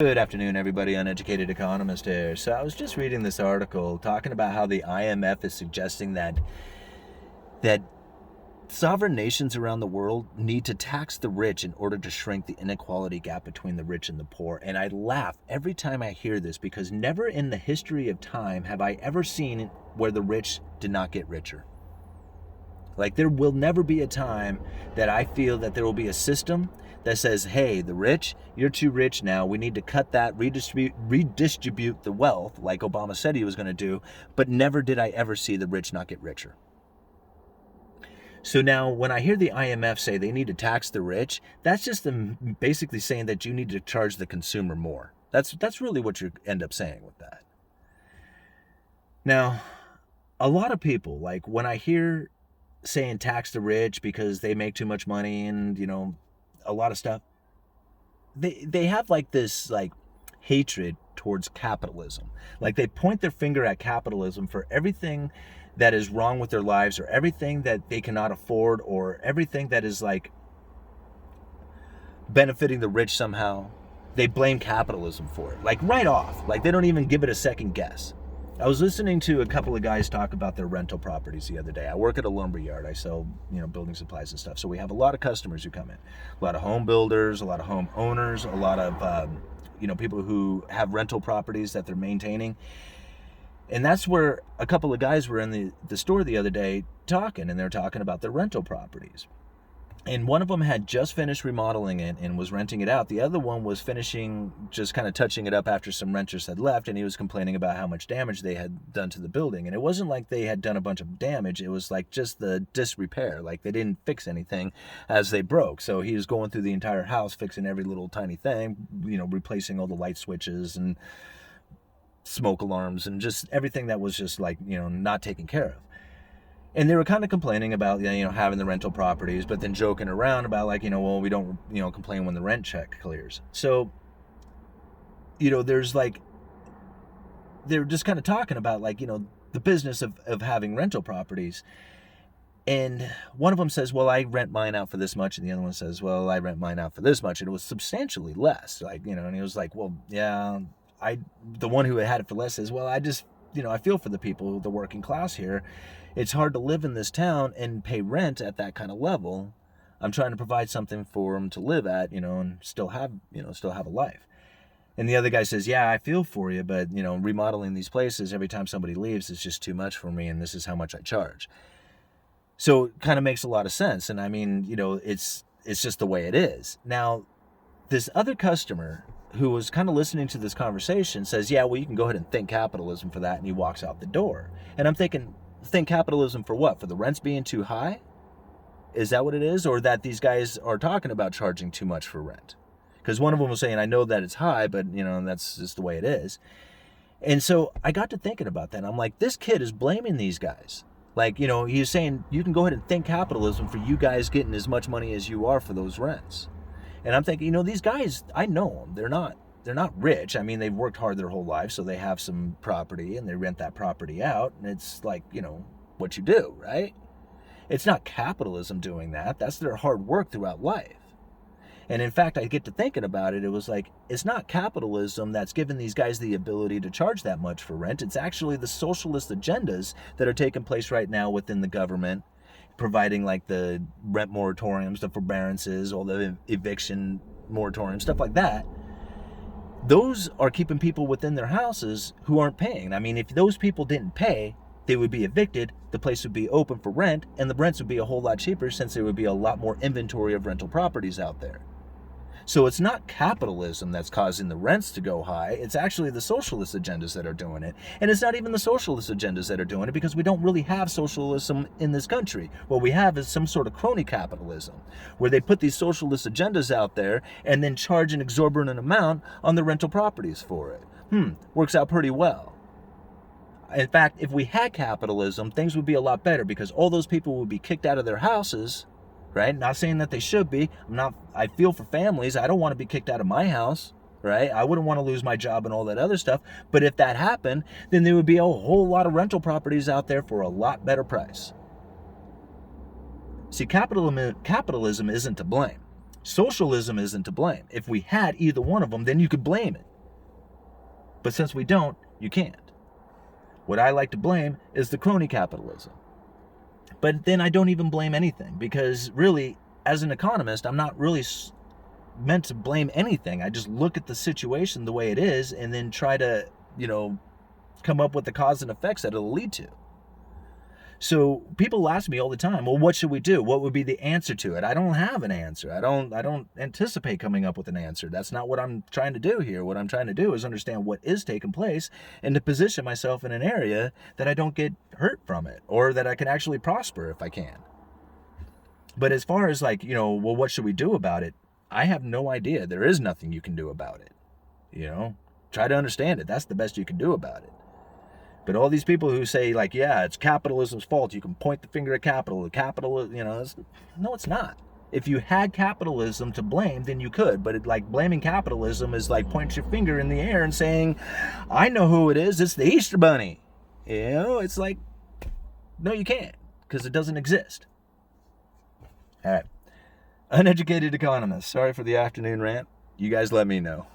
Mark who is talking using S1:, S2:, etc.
S1: Good afternoon, everybody. Uneducated Economist here. So I was just reading this article talking about how the IMF is suggesting that sovereign nations around the world need to tax the rich in order to shrink the inequality gap between the rich and the poor. And I laugh every time I hear this because never in the history of time have I ever seen where the rich did not get richer. Like, there will never be a time that I feel that there will be a system that says, hey, the rich, you're too rich now. We need to cut that, redistribute the wealth like Obama said he was going to do. But never did I ever see the rich not get richer. So now when I hear the IMF say they need to tax the rich, that's just them basically saying that you need to charge the consumer more. That's really what you end up saying with that. Now, a lot of people, like when I hear saying tax the rich because they make too much money and, a lot of stuff, they have like this like hatred towards capitalism. Like they point their finger at capitalism for everything that is wrong with their lives or everything that they cannot afford or everything that is like benefiting the rich somehow. They blame capitalism for it, like right off. Like they don't even give it a second guess. I was listening to a couple of guys talk about their rental properties the other day. I work at a lumber yard. I sell, building supplies and stuff. So we have a lot of customers who come in. A lot of home builders, a lot of home owners, a lot of, people who have rental properties that they're maintaining. And that's where a couple of guys were in the store the other day talking, and they're talking about their rental properties. And one of them had just finished remodeling it and was renting it out. The other one was finishing, just kind of touching it up after some renters had left, and he was complaining about how much damage they had done to the building. And it wasn't like they had done a bunch of damage. It was like just the disrepair. Like they didn't fix anything as they broke. So he was going through the entire house, fixing every little tiny thing, replacing all the light switches and smoke alarms and just everything that was just like, not taken care of. And they were kind of complaining about, having the rental properties, but then joking around about like, well, we don't, complain when the rent check clears. So, there's like, they're just kind of talking about like, the business of having rental properties. And one of them says, well, I rent mine out for this much. And the other one says, well, I rent mine out for this much. And it was substantially less. Like, and he was like, well, yeah, the one who had it for less says, well, I just, I feel for the people, the working class here. It's hard to live in this town and pay rent at that kind of level. I'm trying to provide something for them to live at, and still have a life. And the other guy says, yeah, I feel for you, but, remodeling these places every time somebody leaves is just too much for me, and this is how much I charge. So it kind of makes a lot of sense. And I mean, it's just the way it is. Now, this other customer who was kind of listening to this conversation says, yeah, well, you can go ahead and thank capitalism for that. And he walks out the door. And I'm thinking, thank capitalism for what? For the rents being too high? Is that what it is? Or that these guys are talking about charging too much for rent? Because one of them was saying, I know that it's high, but, that's just the way it is. And so I got to thinking about that. I'm like, this kid is blaming these guys. Like, he's saying, you can go ahead and thank capitalism for you guys getting as much money as you are for those rents. And I'm thinking, these guys, I know them. They're not rich. I mean, they've worked hard their whole life, so they have some property and they rent that property out. And it's like, what you do, right? It's not capitalism doing that. That's their hard work throughout life. And in fact, I get to thinking about it. It was like, it's not capitalism that's given these guys the ability to charge that much for rent. It's actually the socialist agendas that are taking place right now within the government, providing like the rent moratoriums, the forbearances, all the eviction moratoriums, stuff like that. Those are keeping people within their houses who aren't paying. I mean, if those people didn't pay, they would be evicted, the place would be open for rent, and the rents would be a whole lot cheaper since there would be a lot more inventory of rental properties out there. So it's not capitalism that's causing the rents to go high. It's actually the socialist agendas that are doing it. And it's not even the socialist agendas that are doing it because we don't really have socialism in this country. What we have is some sort of crony capitalism where they put these socialist agendas out there and then charge an exorbitant amount on the rental properties for it. Works out pretty well. In fact, if we had capitalism, things would be a lot better because all those people would be kicked out of their houses. Right? Not saying that they should be. I feel for families. I don't want to be kicked out of my house, right? I wouldn't want to lose my job and all that other stuff. But if that happened, then there would be a whole lot of rental properties out there for a lot better price. See, capitalism isn't to blame. Socialism isn't to blame. If we had either one of them, then you could blame it. But since we don't, you can't. What I like to blame is the crony capitalism. But then I don't even blame anything, because really, as an economist, I'm not really meant to blame anything. I just look at the situation the way it is and then try to, come up with the cause and effects that it'll lead to. So people ask me all the time, well, what should we do? What would be the answer to it? I don't have an answer. I don't anticipate coming up with an answer. That's not what I'm trying to do here. What I'm trying to do is understand what is taking place and to position myself in an area that I don't get hurt from it, or that I can actually prosper if I can. But as far as well, what should we do about it? I have no idea. There is nothing you can do about it. Try to understand it. That's the best you can do about it. But all these people who say, yeah, it's capitalism's fault. You can point the finger at capital. No, it's not. If you had capitalism to blame, then you could. But blaming capitalism is like pointing your finger in the air and saying, I know who it is. It's the Easter Bunny. It's like, no, you can't, because it doesn't exist. All right. Uneducated Economist. Sorry for the afternoon rant. You guys let me know.